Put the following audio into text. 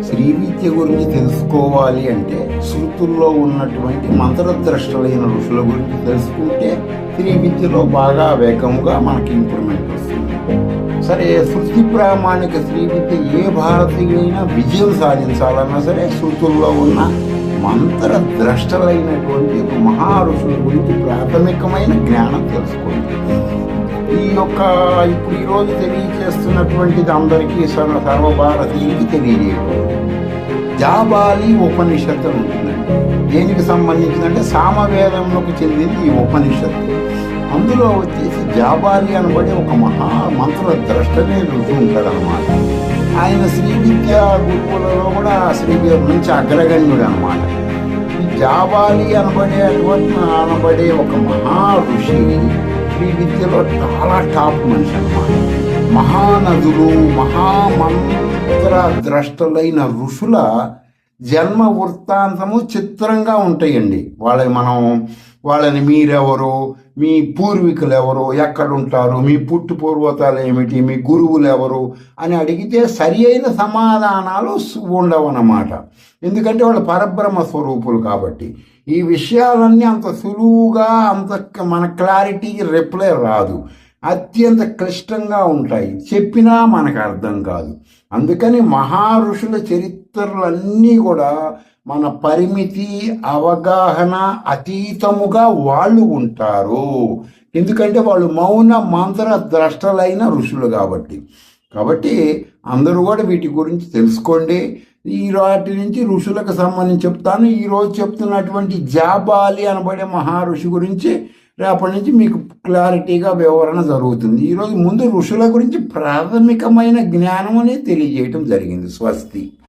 శ్రీ విద్య గురించి తెలుసుకోవాలి అంటే శృతుల్లో ఉన్నటువంటి మంత్రద్రష్టలైన ఋషుల గురించి తెలుసుకుంటే శ్రీ విద్యలో బాగా వేగంగా మనకి ఇంప్రూవ్మెంట్ వస్తుంది. సరే, శృతి ప్రామాణిక శ్రీ విద్య ఏ భారతీయులైనా విజయం సాధించాలన్నా సరే శృతుల్లో ఉన్న మంత్రద్రష్టలైనటువంటి మహా ఋషుల గురించి ప్రాథమికమైన జ్ఞానం తెలుసుకోండి. ఇప్పుడు ఈరోజు తెలియచేస్తున్నటువంటిది అందరికీ సర్వభారతీయులకి తెలియజేయకూడదు. జాబాలి ఉపనిషత్తు ఉంటుందండి. దేనికి సంబంధించిందంటే సామవేదంలోకి చెందింది ఈ ఉపనిషత్తు. అందులో వచ్చేసి జాబాలి అనబడే ఒక మహా మంత్ర ద్రష్టనే రుచి ఉంటాడనమాట. ఆయన శ్రీ విద్యా గురువులలో కూడా మంచి అగ్రగణ్యుడు అనమాట. ఈ జాబాలి అనబడే ఒక మహా ఋషి శ్రీ విద్యలో చాలా టాప్ మనిషి అనమాట. మహానదులు మహామంత్ర ద్రష్టలైన ఋషుల జన్మ వృత్తాంతము చిత్రంగా ఉంటాయండి. వాళ్ళని మీరెవరు, మీ పూర్వీకులు ఎవరు, ఎక్కడుంటారు, మీ పుట్టు పూర్వతాలు ఏమిటి, మీ గురువులు ఎవరు అని అడిగితే సరి అయిన సమాధానాలు ఉండవన్నమాట. ఎందుకంటే వాళ్ళు పరబ్రహ్మ స్వరూపులు కాబట్టి ఈ విషయాలన్నీ అంత సులువుగా మన క్లారిటీకి రిప్లై రాదు. అత్యంత క్లిష్టంగా ఉంటాయి, చెప్పినా మనకు అర్థం కాదు. అందుకని మహారుషుల చరిత్రలన్నీ కూడా మన పరిమితి అవగాహన అతీతముగా వాళ్ళు ఉంటారు. ఎందుకంటే వాళ్ళు మౌన మంత్ర ద్రష్టలైన ఋషులు కాబట్టి అందరూ కూడా వీటి గురించి తెలుసుకోండి. వాటి నుంచి ఋషులకు సంబంధించి చెప్తాను. ఈరోజు చెప్తున్నటువంటి జాబాలి అనబడే మహారుషి గురించి రేపటి నుంచి మీకు క్లారిటీగా వివరణ జరుగుతుంది. ఈరోజు ముందు ఋషుల గురించి ప్రాథమికమైన జ్ఞానం అనేది తెలియజేయటం జరిగింది. స్వస్తి.